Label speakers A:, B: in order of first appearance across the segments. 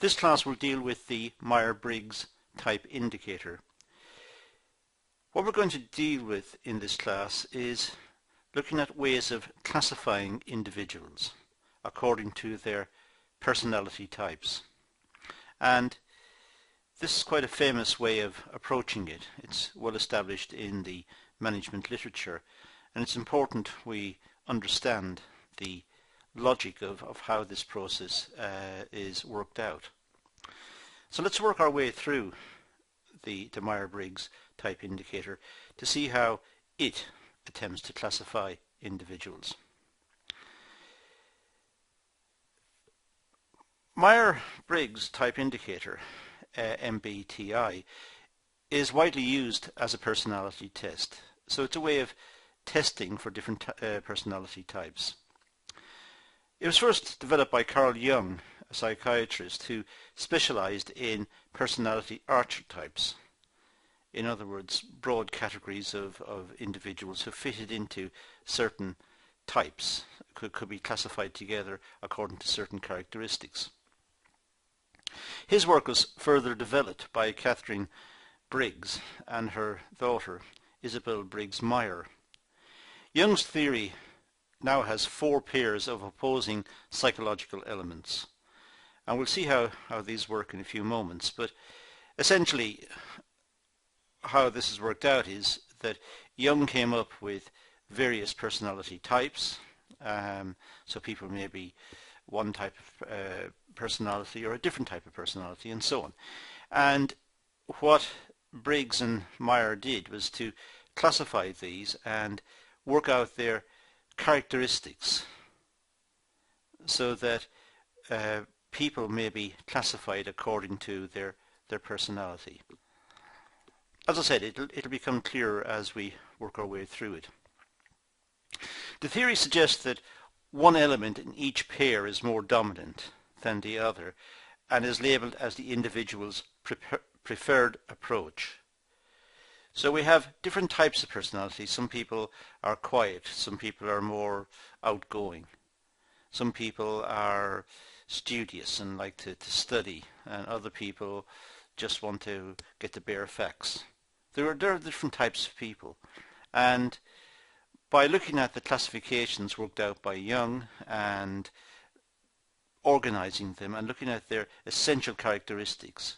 A: This class will deal with the Myer-Briggs type indicator. What we're going to deal with in this class is looking at ways of classifying individuals according to their personality types. And this is quite a famous way of approaching it. It's well established in the management literature, and it's important we understand the logic of how this process is worked out. So let's work our way through the Myer-Briggs type indicator to see how it attempts to classify individuals. Myer-Briggs type indicator, MBTI, is widely used as a personality test. So it's a way of testing for different personality types. It was first developed by Carl Jung, a psychiatrist who specialized in personality archetypes. In other words, broad categories of individuals who fitted into certain types, could be classified together according to certain characteristics. His work was further developed by Catherine Briggs and her daughter Isabel Briggs Myer. Jung's theory now has 4 pairs of opposing psychological elements, and we'll see how these work in a few moments. But essentially how this has worked out is that Jung came up with various personality types. So people may be one type of personality or a different type of personality, and so on. And what Briggs and Myer did was to classify these and work out their characteristics so that people may be classified according to their personality. As I said, it'll become clearer as we work our way through it. The theory suggests that one element in each pair is more dominant than the other and is labelled as the individual's preferred approach. So we have different types of personality. Some people are quiet, some people are more outgoing, some people are studious and like to study, and other people just want to get the bare facts. There are different types of people, and by looking at the classifications worked out by Jung and organizing them and looking at their essential characteristics,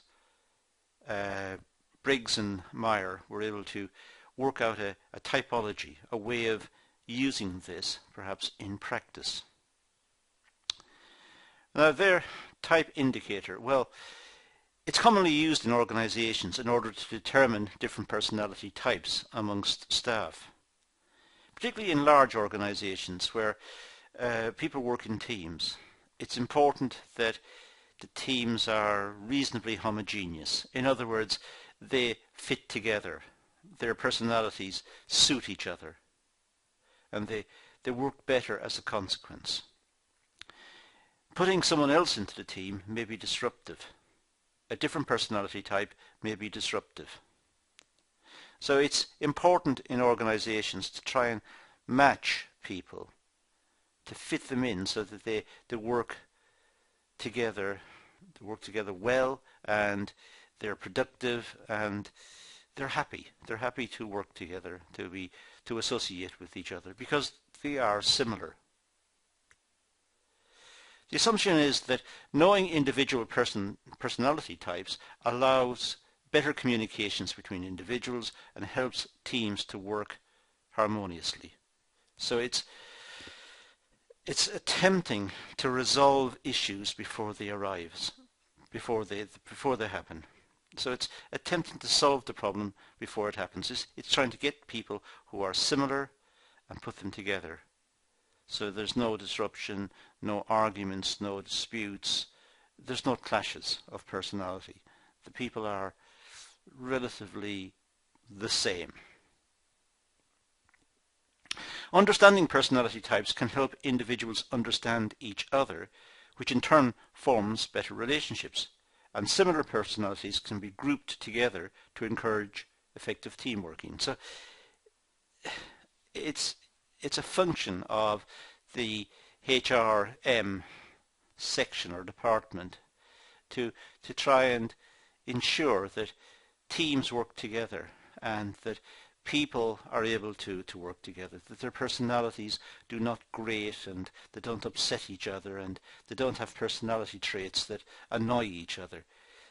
A: Briggs and Myer were able to work out a typology, a way of using this perhaps in practice. Now their type indicator, well, it's commonly used in organizations in order to determine different personality types amongst staff, particularly in large organizations where people work in teams. It's important that the teams are reasonably homogeneous. In other words, they fit together. Their personalities suit each other, and they work better as a consequence. Putting someone else into the team may be disruptive. A different personality type may be disruptive. So it's important in organizations to try and match people, to fit them in so that they work together well, and they're productive, and they're happy. They're happy to work together, to associate with each other, because they are similar. The assumption is that knowing individual personality types allows better communications between individuals and helps teams to work harmoniously. So it's attempting to resolve issues before they arise, before they happen. So it's attempting to solve the problem before it happens. It's trying to get people who are similar and put them together. So there's no disruption, no arguments, no disputes. There's no clashes of personality. The people are relatively the same. Understanding personality types can help individuals understand each other, which in turn forms better relationships. And similar personalities can be grouped together to encourage effective team working. So it's a function of the HRM section or department to try and ensure that teams work together and that people are able to work together, that their personalities do not grate and they don't upset each other and they don't have personality traits that annoy each other.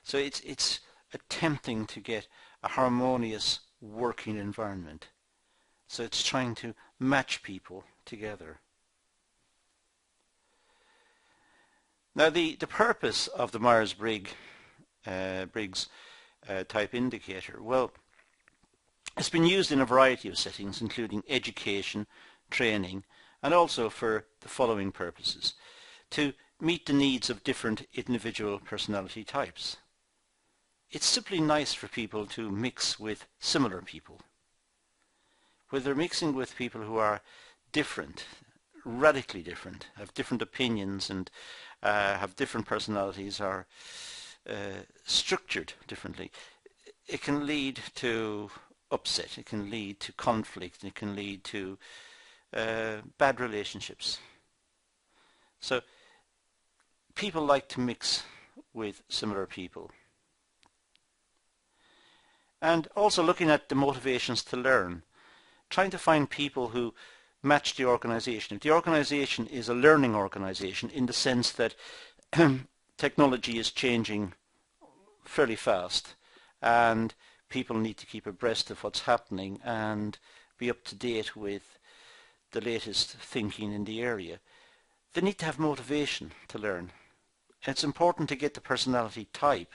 A: So it's attempting to get a harmonious working environment. So it's trying to match people together. Now the purpose of the Myers-Briggs type indicator, well, it's been used in a variety of settings, including education, training, and also for the following purposes: to meet the needs of different individual personality types. It's simply nice for people to mix with similar people. Where they're mixing with people who are different, radically different, have different opinions and have different personalities, are structured differently, it can lead to upset, it can lead to conflict, it can lead to bad relationships. So people like to mix with similar people. And also looking at the motivations to learn, trying to find people who match the organization. If the organization is a learning organization in the sense that technology is changing fairly fast and people need to keep abreast of what's happening and be up to date with the latest thinking in the area, they need to have motivation to learn. And it's important to get the personality type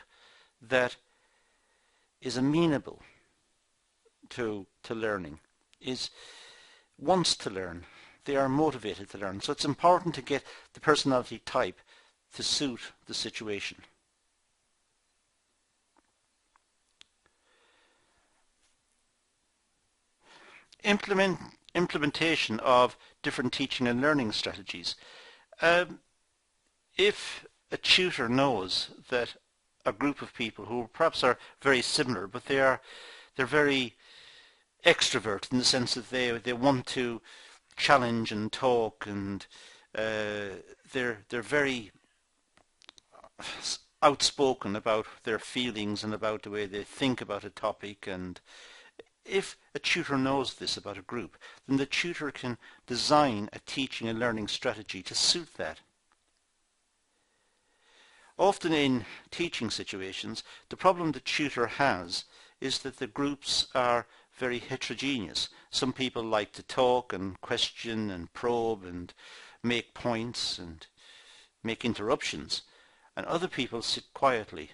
A: that is amenable to learning, wants to learn, they are motivated to learn. So it's important to get the personality type to suit the situation. Implementation of different teaching and learning strategies. If a tutor knows that a group of people who perhaps are very similar, but they're very extrovert in the sense that they want to challenge and talk, and they're very outspoken about their feelings and about the way they think about a topic, and if a tutor knows this about a group, then the tutor can design a teaching and learning strategy to suit that. Often in teaching situations, the problem the tutor has is that the groups are very heterogeneous. Some people like to talk and question and probe and make points and make interruptions, and other people sit quietly,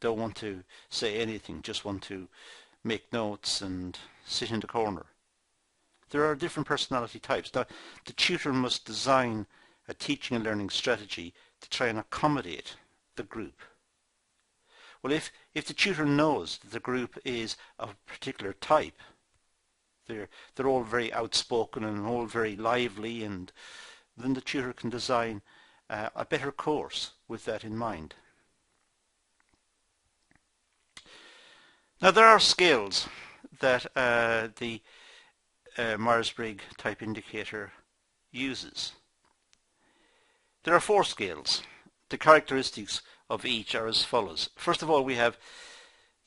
A: don't want to say anything, just want to make notes and sit in the corner. There are different personality types. Now, the tutor must design a teaching and learning strategy to try and accommodate the group. Well, if the tutor knows that the group is of a particular type, they're all very outspoken and all very lively, and then the tutor can design a better course with that in mind. Now, there are scales that the Myers-Briggs type indicator uses. There are 4 scales. The characteristics of each are as follows. First of all, we have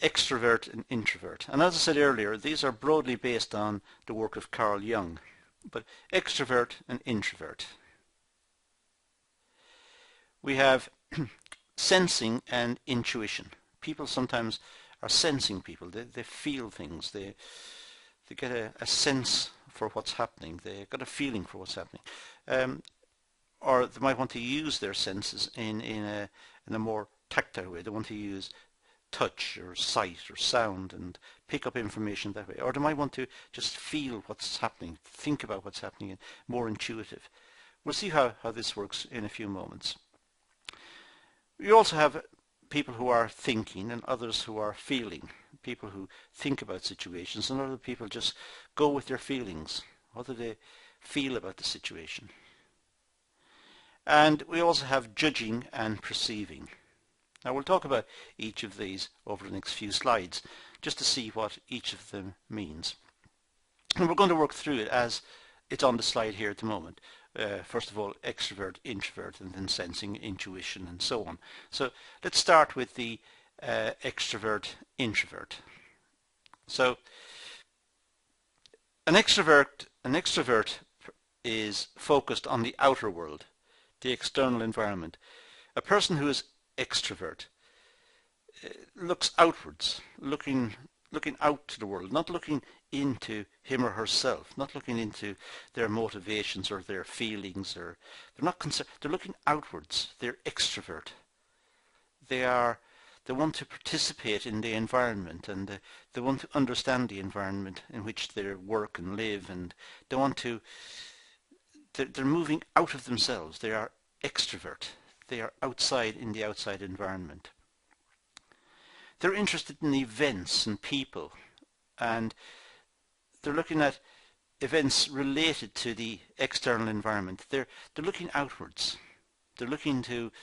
A: extrovert and introvert. And as I said earlier, these are broadly based on the work of Carl Jung. But extrovert and introvert. We have sensing and intuition. People sometimes are sensing people. They feel things. They get a sense for what's happening. They got a feeling for what's happening. Or they might want to use their senses in a more tactile way. They want to use touch or sight or sound and pick up information that way. Or they might want to just feel what's happening, think about what's happening, and more intuitive. We'll see how this works in a few moments. We also have people who are thinking and others who are feeling. People who think about situations, and other people just go with their feelings. What do they feel about the situation? And we also have judging and perceiving. Now we'll talk about each of these over the next few slides, just to see what each of them means. And we're going to work through it as it's on the slide here at the moment. First of all, extrovert, introvert, and then sensing, intuition, and so on. So let's start with the extrovert, introvert. So an extrovert is focused on the outer world, the external environment. A person who is extrovert looks outwards, looking out to the world, not looking into him or herself, not looking into their motivations or their feelings, or they're not concerned. They're looking outwards. They're extrovert. They want to participate in the environment, and they want to understand the environment in which they work and live, and they want to. They're moving out of themselves. They are extrovert. They are outside in the outside environment. They're interested in events and people, and they're looking at events related to the external environment. They're looking outwards. They're looking to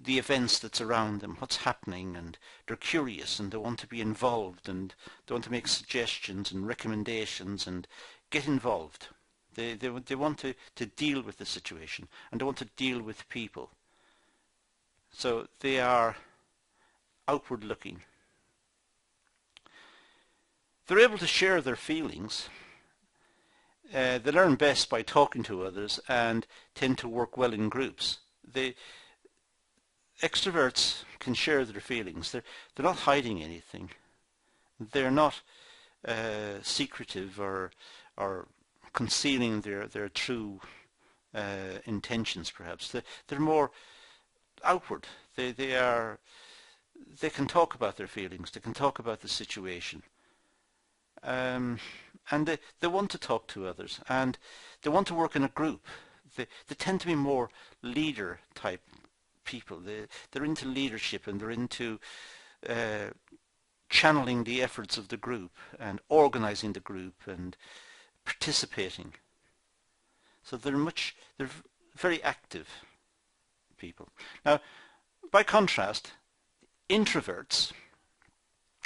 A: the events that's around them, what's happening, and they're curious and they want to be involved, and they want to make suggestions and recommendations and get involved. They want to deal with the situation, and they want to deal with people. So they are outward looking. They're able to share their feelings. They learn best by talking to others and tend to work well in groups. Extroverts can share their feelings. They're not hiding anything. They're not secretive or concealing their true intentions, perhaps. They're more outward. They can talk about their feelings. They can talk about the situation. And they want to talk to others, and they want to work in a group. They tend to be more leader type people. They're into leadership, and they're into channeling the efforts of the group and organizing the group and participating. So they're very active people. Now, by contrast, introverts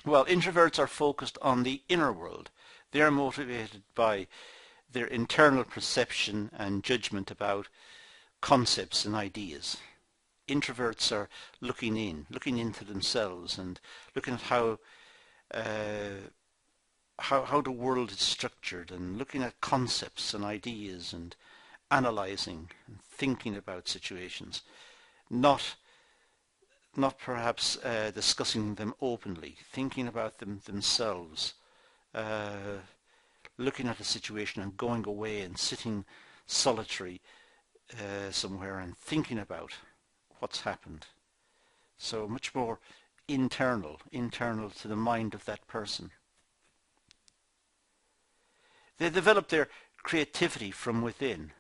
A: are focused on the inner world. They are motivated by their internal perception and judgment about concepts and ideas. Introverts are looking into themselves and looking at how the world is structured, and looking at concepts and ideas and analyzing and thinking about situations, not perhaps discussing them openly, thinking about them themselves, looking at a situation and going away and sitting solitary somewhere and thinking about what's happened. So much more internal to the mind of that person. They develop their creativity from within.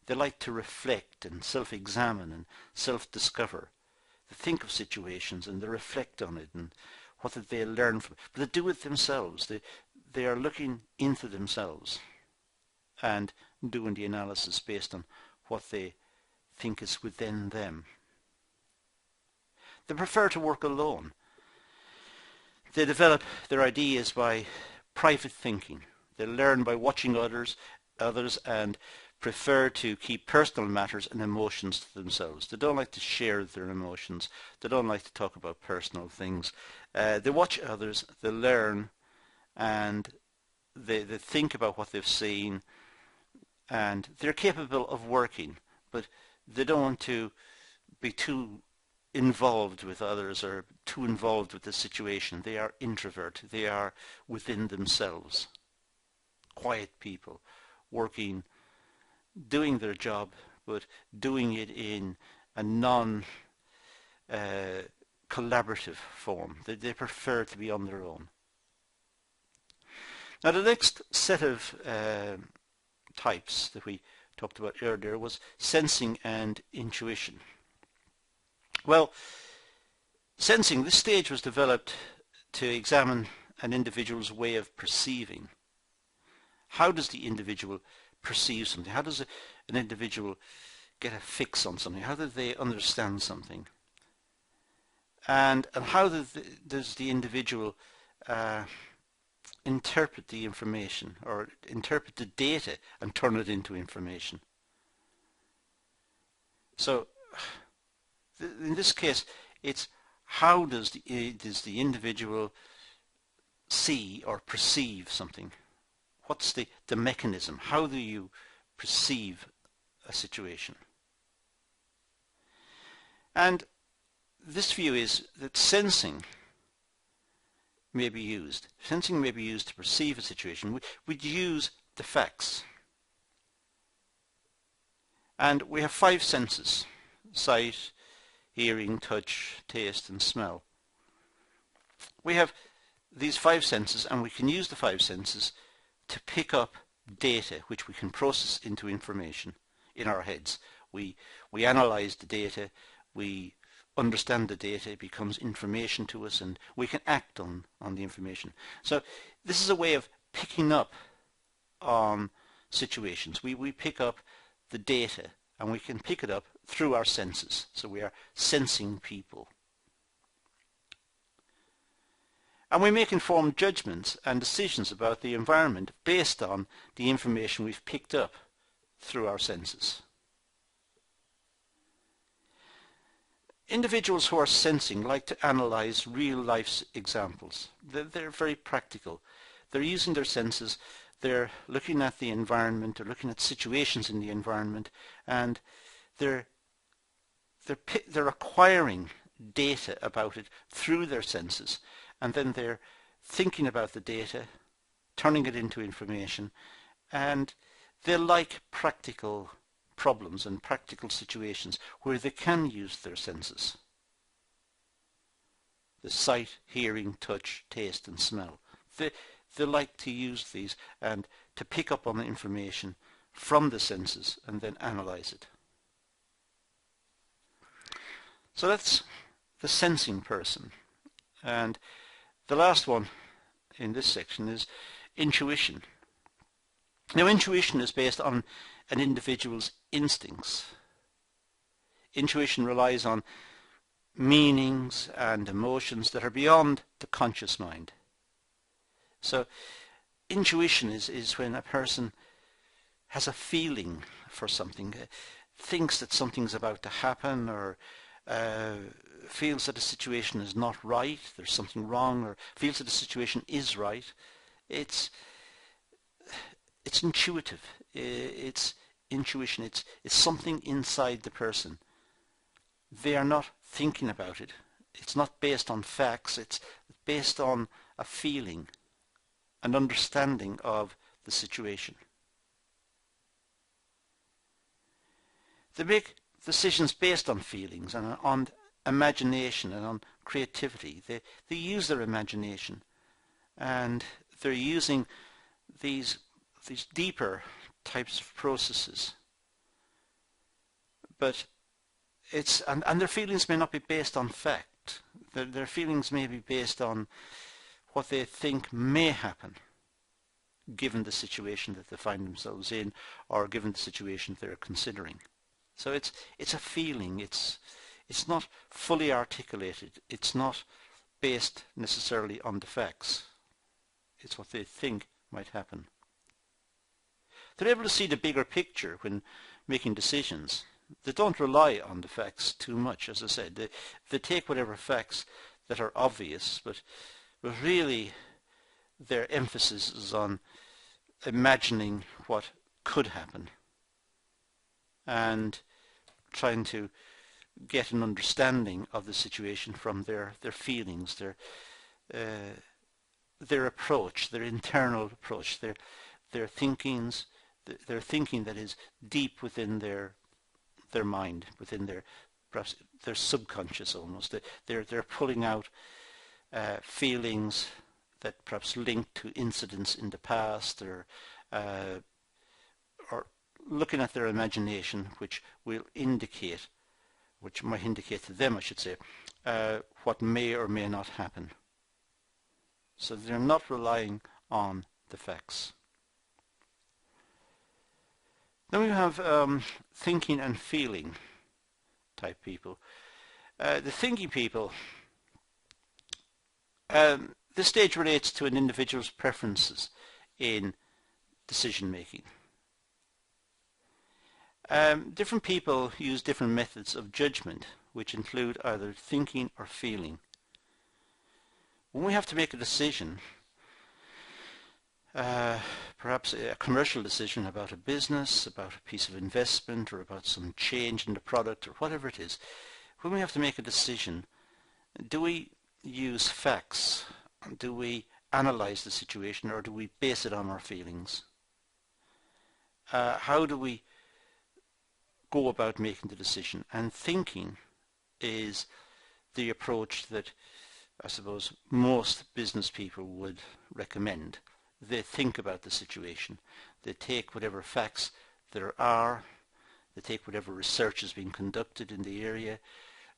A: They like to reflect and self-examine and self-discover. They think of situations and they reflect on it, and what did they learn from it. But they do it themselves. They are looking into themselves and doing the analysis based on what they think is within them. They prefer to work alone. They develop their ideas by private thinking. They learn by watching others and prefer to keep personal matters and emotions to themselves. They don't like to share their emotions. They don't like to talk about personal things. They watch others, they learn, and they think about what they've seen, and they're capable of working, but they don't want to be too involved with others or too involved with the situation. They are introvert. They are within themselves. Quiet people, working, doing their job, but doing it in a non-collaborative form. They prefer to be on their own. Now, the next set of types that we talked about earlier was sensing and intuition. Well, sensing, this stage was developed to examine an individual's way of perceiving. How does the individual perceive something? How does an individual get a fix on something? How do they understand something? And how does the individual interpret the information, or interpret the data and turn it into information? So in this case, it's how does the individual see or perceive something? What's the mechanism? How do you perceive a situation? And this view is that sensing may be used. Sensing may be used to perceive a situation. We'd use the facts. And we have 5 senses: sight, hearing, touch, taste and smell. We have these 5 senses, and we can use the 5 senses to pick up data which we can process into information in our heads. We analyze the data, we understand the data, it becomes information to us, and we can act on the information. So this is a way of picking up on situations. We pick up the data, and we can pick it up through our senses. So we are sensing people. And we make informed judgments and decisions about the environment based on the information we've picked up through our senses. Individuals who are sensing like to analyze real-life examples. They're very practical. They're using their senses. They're looking at the environment. They're looking at situations in the environment, and they're acquiring data about it through their senses, and then they're thinking about the data, turning it into information, and they like practical problems and practical situations where they can use their senses. The sight, hearing, touch, taste and smell. They like to use these and to pick up on the information from the senses and then analyze it. So that's the sensing person. And the last one in this section is intuition. Now, intuition is based on an individual's instincts. Intuition relies on meanings and emotions that are beyond the conscious mind. So intuition is when a person has a feeling for something, thinks that something's about to happen, or feels that a situation is not right, there's something wrong, or feels that a situation is right. It's intuitive. It's intuition. It's something inside the person. They are not thinking about it. It's not based on facts. It's based on a feeling, an understanding of the situation. They make decisions based on feelings and on imagination and on creativity. They use their imagination, and they're using these deeper types of processes. But and their feelings may not be based on fact. Their feelings may be based on what they think may happen, given the situation that they find themselves in, or given the situation they're considering. So it's a feeling. It's not fully articulated. It's not based necessarily on the facts. It's what they think might happen. They're able to see the bigger picture when making decisions. They don't rely on the facts too much, as I said. They take whatever facts that are obvious, but really their emphasis is on imagining what could happen and trying to get an understanding of the situation from their feelings, their approach, their internal approach, their thinking that is deep within their mind, within perhaps their subconscious almost. They're pulling out feelings that perhaps link to incidents in the past, or looking at their imagination, which might indicate to them, I should say, what may or may not happen. So they're not relying on the facts. Then we have thinking and feeling type people. The thinking people, this stage relates to an individual's preferences in decision making. Different people use different methods of judgment, which include either thinking or feeling. When we have to make a decision, perhaps a commercial decision about a business, about a piece of investment, or about some change in the product, or whatever it is, when we have to make a decision, do we use facts? Do we analyze the situation, or do we base it on our feelings? How do we go about making the decision? And thinking is the approach that I suppose most business people would recommend. They think about the situation. They take whatever facts there are. They take whatever research has been conducted in the area.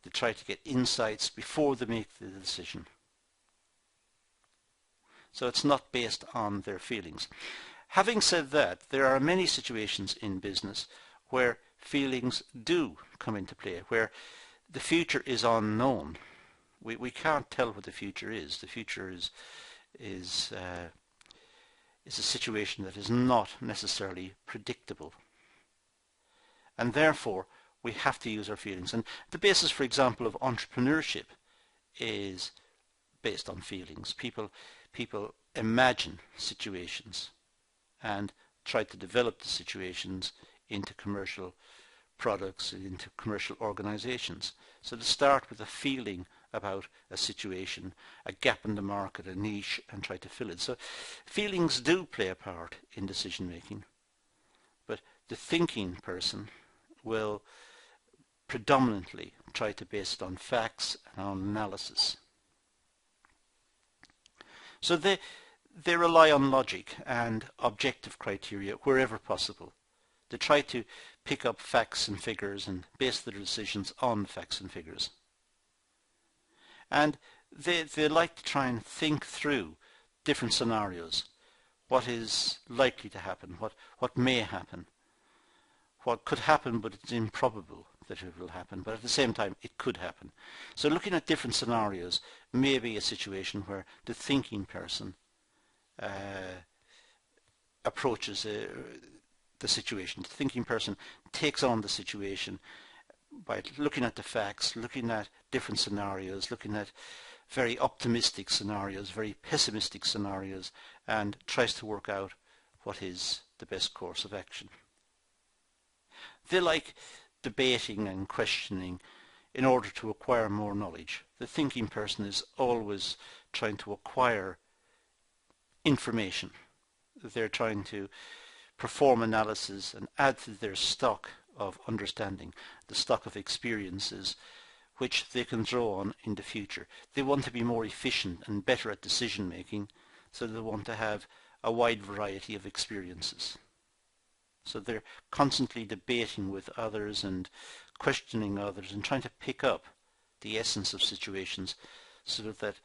A: They try to get insights before they make the decision. So it's not based on their feelings. Having said that, there are many situations in business where feelings do come into play, where the future is unknown. We can't tell what the future is. The future is a situation that is not necessarily predictable. And therefore, we have to use our feelings. And the basis, for example, of entrepreneurship is based on feelings. People imagine situations and try to develop the situations into commercial products, into commercial organizations. So to start with a feeling about a situation, a gap in the market, a niche, and try to fill it. So feelings do play a part in decision making, but the thinking person will predominantly try to base it on facts and on analysis. So they rely on logic and objective criteria wherever possible. They try to pick up facts and figures and base their decisions on facts and figures. And they like to try and think through different scenarios. What is likely to happen? What may happen? What could happen, but it's improbable that it will happen, but at the same time it could happen. So looking at different scenarios may be a situation where the thinking person approaches the situation. The thinking person takes on the situation by looking at the facts, looking at different scenarios, looking at very optimistic scenarios, very pessimistic scenarios, and tries to work out what is the best course of action. They like debating and questioning in order to acquire more knowledge. The thinking person is always trying to acquire information. They're trying to perform analysis and add to their stock of understanding, the stock of experiences which they can draw on in the future. They want to be more efficient and better at decision making, so they want to have a wide variety of experiences. So they're constantly debating with others and questioning others and trying to pick up the essence of situations so that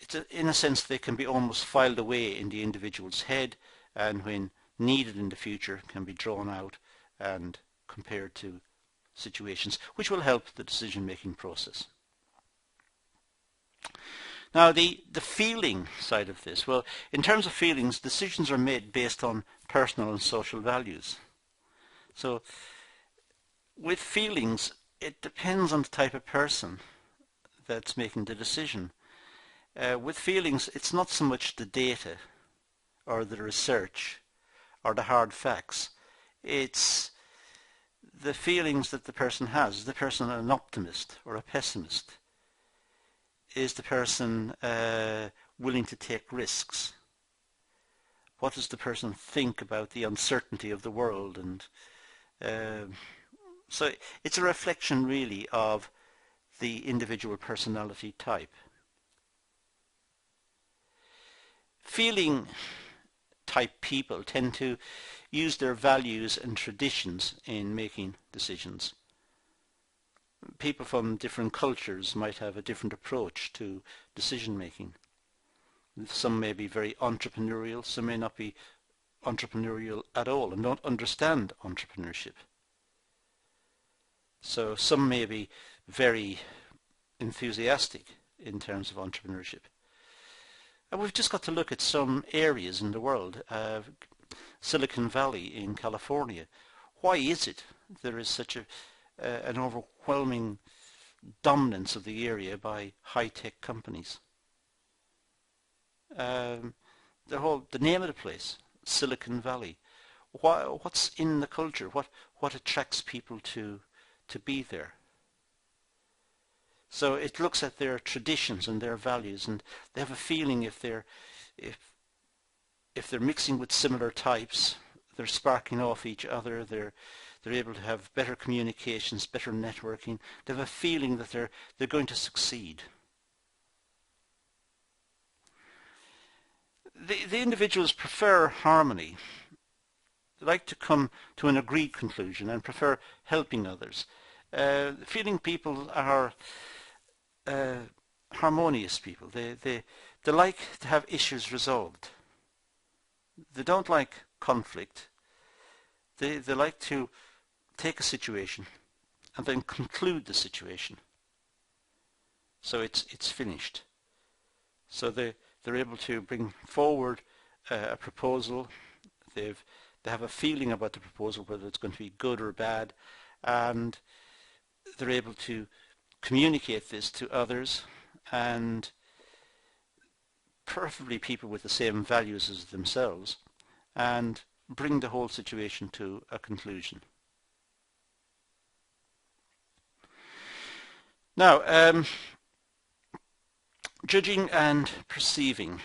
A: it's in a sense they can be almost filed away in the individual's head, and when needed in the future can be drawn out and compared to situations, which will help the decision-making process. Now the feeling side of this, well, in terms of feelings, decisions are made based on personal and social values. So with feelings, it depends on the type of person that's making the decision. With feelings, it's not so much the data or the research or the hard facts. It's the feelings that the person has. Is the person an optimist or a pessimist? Is the person willing to take risks? What does the person think about the uncertainty of the world? And so it's a reflection really of the individual personality type. Feeling type people tend to use their values and traditions in making decisions. People from different cultures might have a different approach to decision making. Some may be very entrepreneurial, some may not be entrepreneurial at all and don't understand entrepreneurship. So some may be very enthusiastic in terms of entrepreneurship. And we've just got to look at some areas in the world. Silicon Valley in California. Why is it there is such an overwhelming dominance of the area by high-tech companies. The name of the place, Silicon Valley. What's in the culture? What attracts people to be there? So it looks at their traditions and their values, and they have a feeling if they're mixing with similar types, they're sparking off each other. They're able to have better communications, better networking. They have a feeling that they're going to succeed. The individuals prefer harmony. They like to come to an agreed conclusion and prefer helping others. Feeling people are harmonious people. They like to have issues resolved. They don't like conflict. They like to take a situation and then conclude the situation. So it's finished. So they're able to bring forward a proposal. They have a feeling about the proposal, whether it's going to be good or bad, and they're able to communicate this to others, and preferably people with the same values as themselves, and bring the whole situation to a conclusion. Now, judging and perceiving.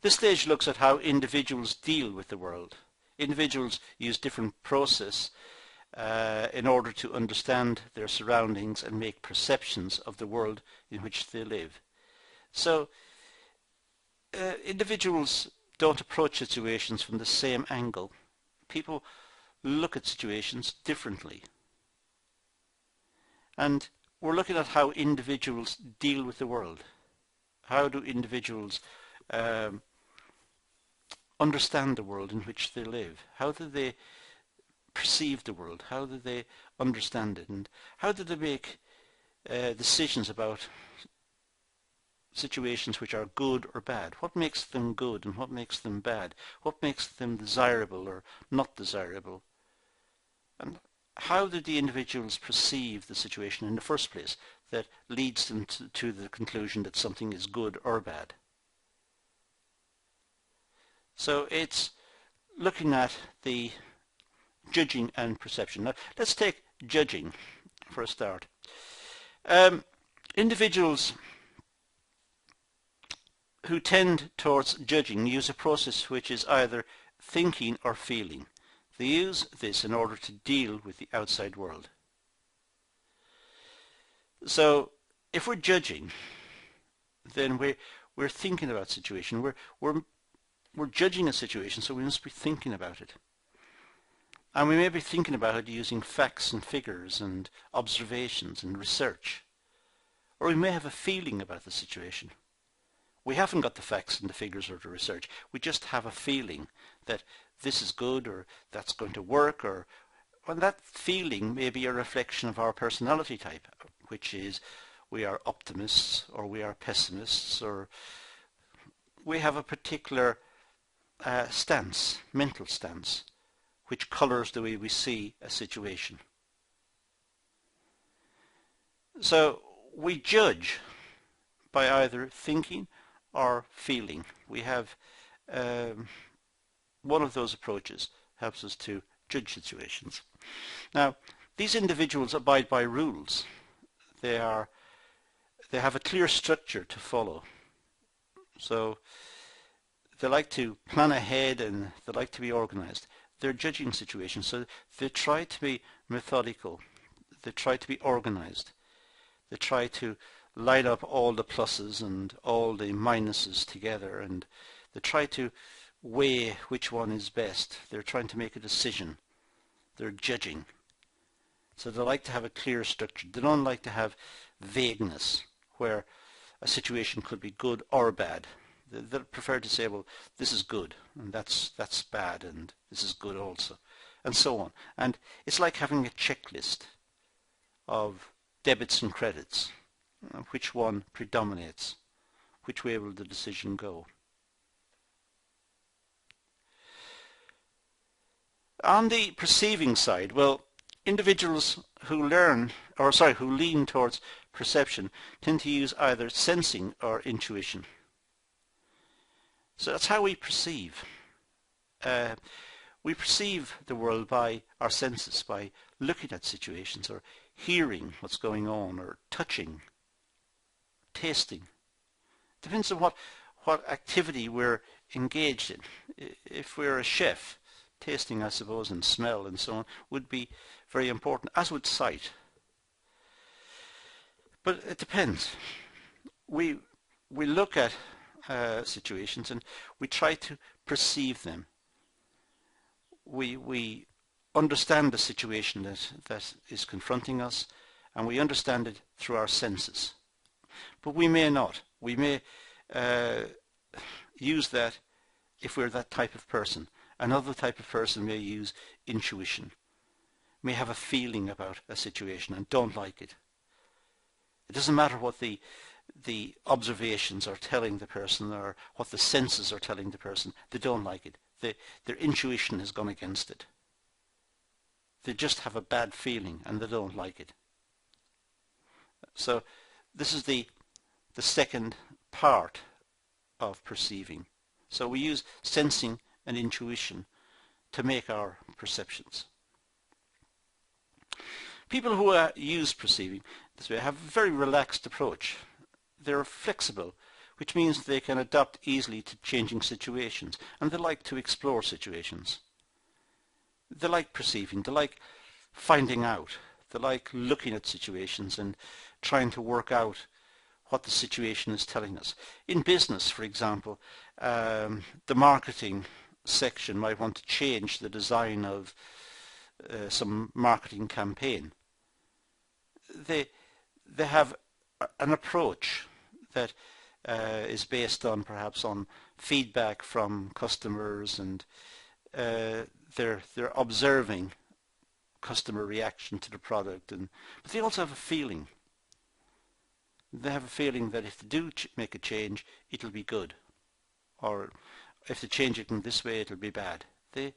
A: This stage looks at how individuals deal with the world. Individuals use different process in order to understand their surroundings and make perceptions of the world in which they live. So individuals don't approach situations from the same angle. People look at situations differently. And we're looking at how individuals deal with the world. How do individuals understand the world in which they live? How do they perceive the world? How do they understand it? And how do they make decisions about situations which are good or bad? What makes them good and what makes them bad? What makes them desirable or not desirable? And how do the individuals perceive the situation in the first place that leads them to the conclusion that something is good or bad? So it's looking at the judging and perception. Now, let's take judging for a start. Individuals who tend towards judging use a process which is either thinking or feeling. They use this in order to deal with the outside world. So if we're judging, then we're thinking about situation. We're judging a situation, so we must be thinking about it. And we may be thinking about it using facts and figures and observations and research. Or we may have a feeling about the situation. We haven't got the facts and the figures or the research. We just have a feeling that this is good or that's going to work, or that feeling may be a reflection of our personality type, which is we are optimists or we are pessimists, or we have a particular stance, mental stance, which colours the way we see a situation. So we judge by either thinking or feeling. We have one of those approaches helps us to judge situations. Now, these individuals abide by rules. They have a clear structure to follow. So they like to plan ahead and they like to be organized. They're judging situations, so they try to be methodical. They try to be organized. They try to line up all the pluses and all the minuses together, and they try to weigh which one is best. They're trying to make a decision. They're judging. So they like to have a clear structure. They don't like to have vagueness where a situation could be good or bad. They prefer to say, well, this is good and that's bad and this is good also, and so on. And it's like having a checklist of debits and credits. Which one predominates? Which way will the decision go? On the perceiving side, well, individuals who lean towards perception tend to use either sensing or intuition. So that's how we perceive. We perceive the world by our senses, by looking at situations or hearing what's going on or touching, tasting. Depends on what activity we're engaged in. If we're a chef, tasting, I suppose, and smell and so on would be very important, as would sight. But it depends. We look at situations and we try to perceive them. We understand the situation that is confronting us, and we understand it through our senses. But we may not. We may use that if we're that type of person. Another type of person may use intuition, may have a feeling about a situation and don't like it. It doesn't matter what the observations are telling the person or what the senses are telling the person. They don't like it. Their intuition has gone against it. They just have a bad feeling and they don't like it. So this is the second part of perceiving. So we use sensing and intuition to make our perceptions. People who use perceiving this way have a very relaxed approach. They're flexible, which means they can adapt easily to changing situations, and they like to explore situations. They like perceiving, they like finding out, they like looking at situations and trying to work out what the situation is telling us. In business, for example, the marketing section might want to change the design of some marketing campaign. They have an approach that is based on perhaps on feedback from customers, and they're observing customer reaction to the product, but they also have a feeling. They have a feeling that if they do make a change, it'll be good, or if they change it in this way, it'll be bad. They've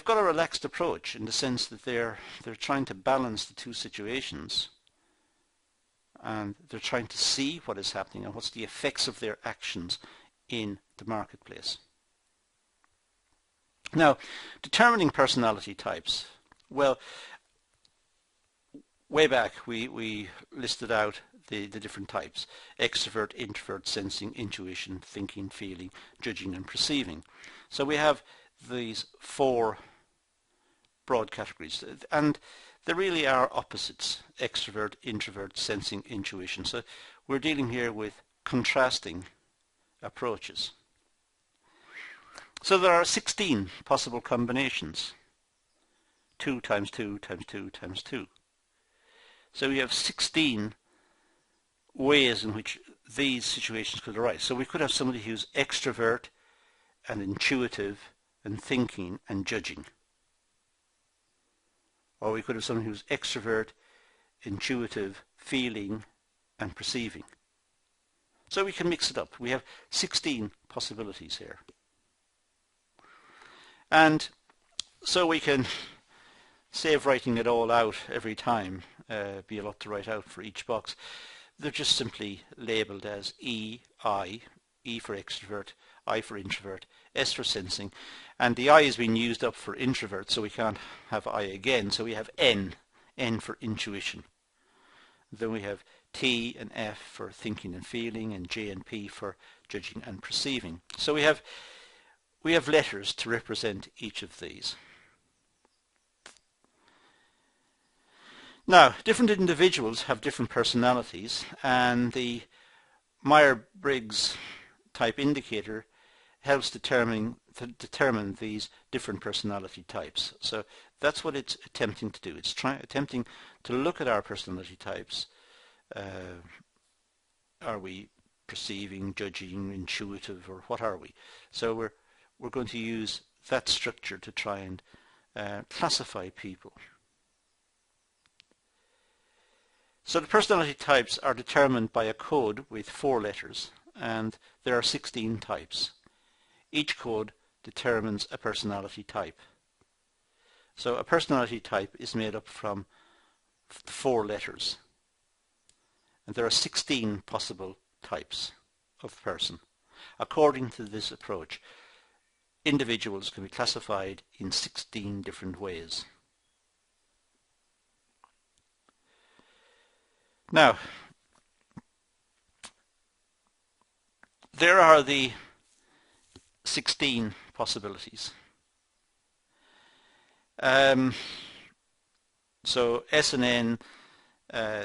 A: got a relaxed approach in the sense that they're trying to balance the two situations, and they're trying to see what is happening and what's the effects of their actions in the marketplace. Now, determining personality types. Well, way back we listed out the different types: extrovert, introvert, sensing, intuition, thinking, feeling, judging and perceiving. So we have these four broad categories, and they really are opposites: extrovert, introvert, sensing, intuition. So we're dealing here with contrasting approaches. So there are 16 possible combinations. 2 times 2 times 2 times 2. So we have 16 ways in which these situations could arise. So we could have somebody who's extrovert and intuitive and thinking and judging. Or we could have someone who's extrovert, intuitive, feeling and perceiving. So we can mix it up. We have 16 possibilities here. And so we can save writing it all out every time. Be a lot to write out for each box. They're just simply labelled as E, I, E for extrovert, I for introvert, S for sensing, and the I is being used up for introvert, so we can't have I again, so we have N, N for intuition. Then we have T and F for thinking and feeling, and J and P for judging and perceiving. So we have letters to represent each of these. Now, different individuals have different personalities, and the Myer-Briggs type indicator helps determine these different personality types. So that's what it's attempting to do. It's attempting to look at our personality types. Are we perceiving, judging, intuitive, or what are we? So we're going to use that structure to try and classify people. So the personality types are determined by a code with 4 letters, and there are 16 types. Each code determines a personality type. So a personality type is made up from 4 letters, and there are 16 possible types of person. According to this approach, individuals can be classified in 16 different ways. Now, there are the 16 possibilities. So S and N,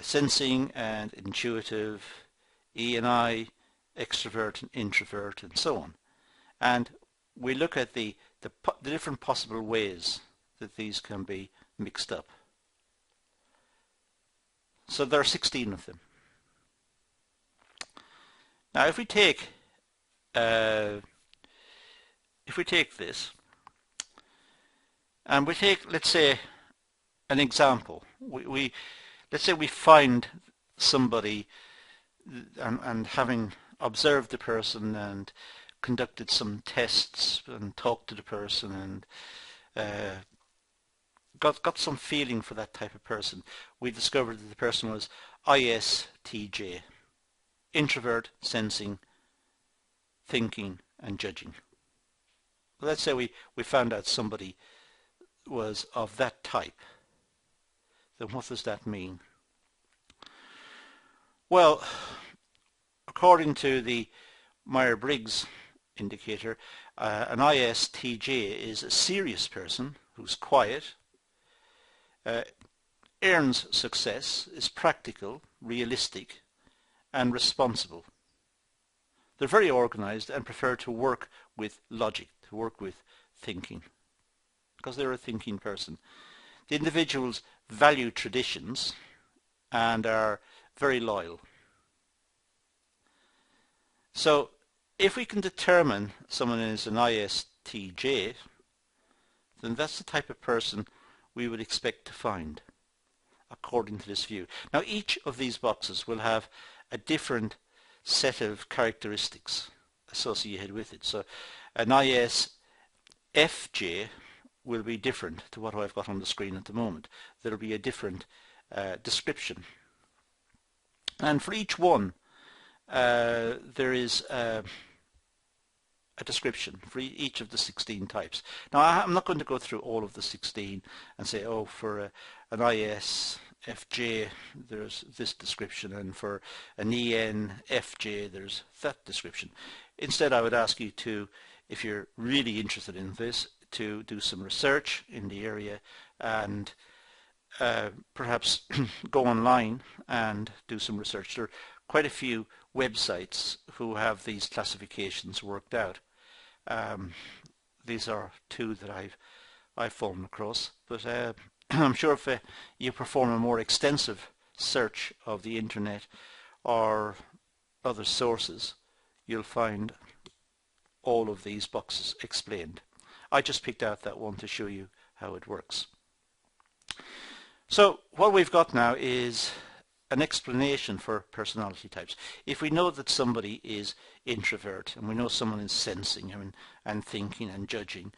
A: sensing and intuitive, E and I, extrovert and introvert, and so on. And we look at the different possible ways that these can be mixed up. So there are 16 of them. Now if we take this and we take, let's say, an example. Let's say we find somebody and having observed the person and conducted some tests and talked to the person and got some feeling for that type of person, we discovered that the person was ISTJ, introvert, sensing, thinking and judging. Let's say we found out somebody was of that type. Then what does that mean? Well, according to the Myer Briggs indicator, an ISTJ is a serious person who's quiet, earns success, is practical, realistic and responsible. They're very organized and prefer to work with logic, to work with thinking, because they're a thinking person. The individuals value traditions and are very loyal. So if we can determine someone is an ISTJ, then that's the type of person we would expect to find according to this view. Now each of these boxes will have a different set of characteristics associated with it. So an ISFJ will be different to what I've got on the screen at the moment. There will be a different description. And for each one there is a description for each of the 16 types. Now I'm not going to go through all of the 16 and say, oh, for an ISFJ there's this description, and for an ENFJ there's that description. Instead I would ask you to, if you're really interested in this, to do some research in the area and perhaps go online and do some research. There are quite a few websites who have these classifications worked out. These are 2 that I've fallen across, but I'm sure if you perform a more extensive search of the internet or other sources, you'll find all of these boxes explained. I just picked out that one to show you how it works. So what we've got now is an explanation for personality types. If we know that somebody is introvert and we know someone is sensing and thinking and judging,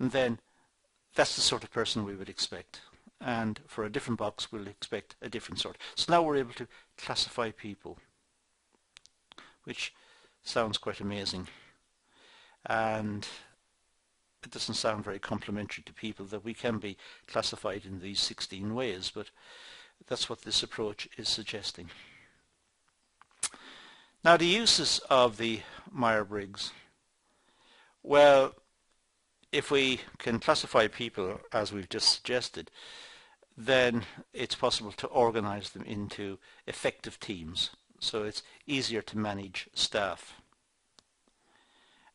A: then that's the sort of person we would expect. And for a different box we'll expect a different sort. So now we're able to classify people, which sounds quite amazing. And it doesn't sound very complimentary to people that we can be classified in these 16 ways, but that's what this approach is suggesting. Now the uses of the Myer-Briggs. Well, if we can classify people as we've just suggested, then it's possible to organize them into effective teams, so it's easier to manage staff.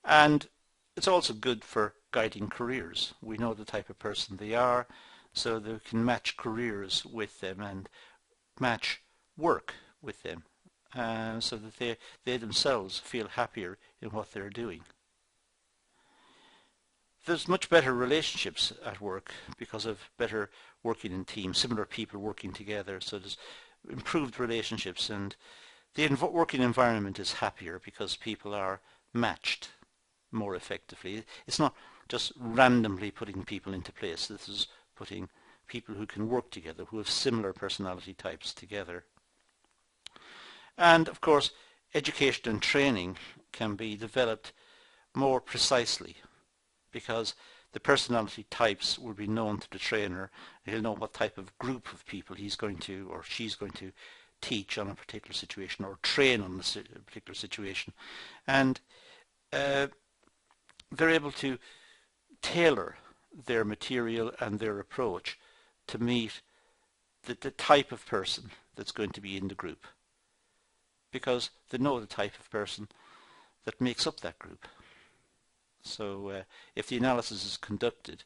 A: And it's also good for guiding careers. We know the type of person they are, so they can match careers with them and match work with them, so that they themselves feel happier in what they're doing. There's much better relationships at work because of better working in teams, similar people working together, so there's improved relationships, and the working environment is happier because people are matched. more effectively. It's not just randomly putting people into place. This is putting people who can work together, who have similar personality types together. And of course, education and training can be developed more precisely because the personality types will be known to the trainer. He'll know what type of group of people he's going to or she's going to teach on a particular situation or train on a particular situation. And they're able to tailor their material and their approach to meet the type of person that's going to be in the group, because they know the type of person that makes up that group. So if the analysis is conducted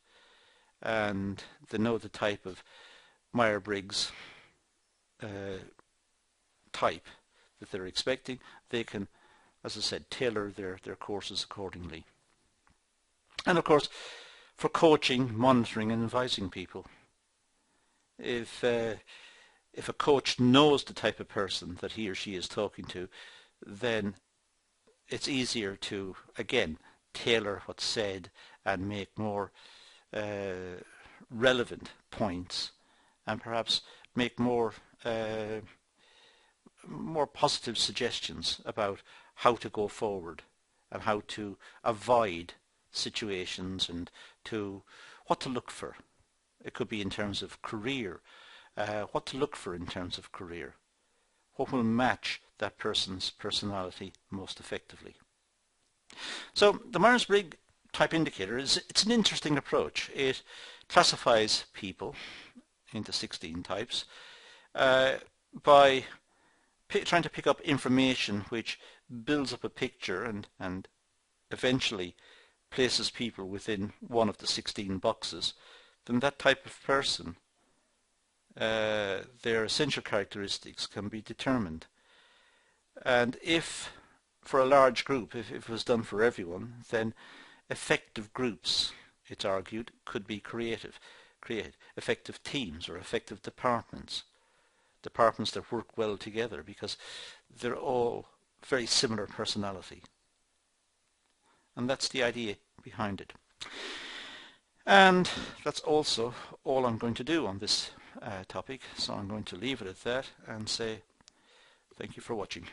A: and they know the type of Myer Briggs type that they're expecting, they can, as I said, tailor their courses accordingly. And of course, for coaching, monitoring and advising people, if a coach knows the type of person that he or she is talking to, then it's easier to, again, tailor what's said and make more relevant points, and perhaps make more positive suggestions about how to go forward and how to avoid situations and what to look for. It could be in terms of career, what to look for in terms of career, what will match that person's personality most effectively. So the Myers-Briggs type indicator it's an interesting approach. It classifies people into 16 types by trying to pick up information which builds up a picture and eventually places people within one of the 16 boxes. Then that type of person, their essential characteristics can be determined. And if, for a large group, if it was done for everyone, then effective groups, it's argued, could be create effective teams or effective departments that work well together because they're all very similar personality. And that's the idea behind it. And that's also all I'm going to do on this topic, so I'm going to leave it at that and say thank you for watching.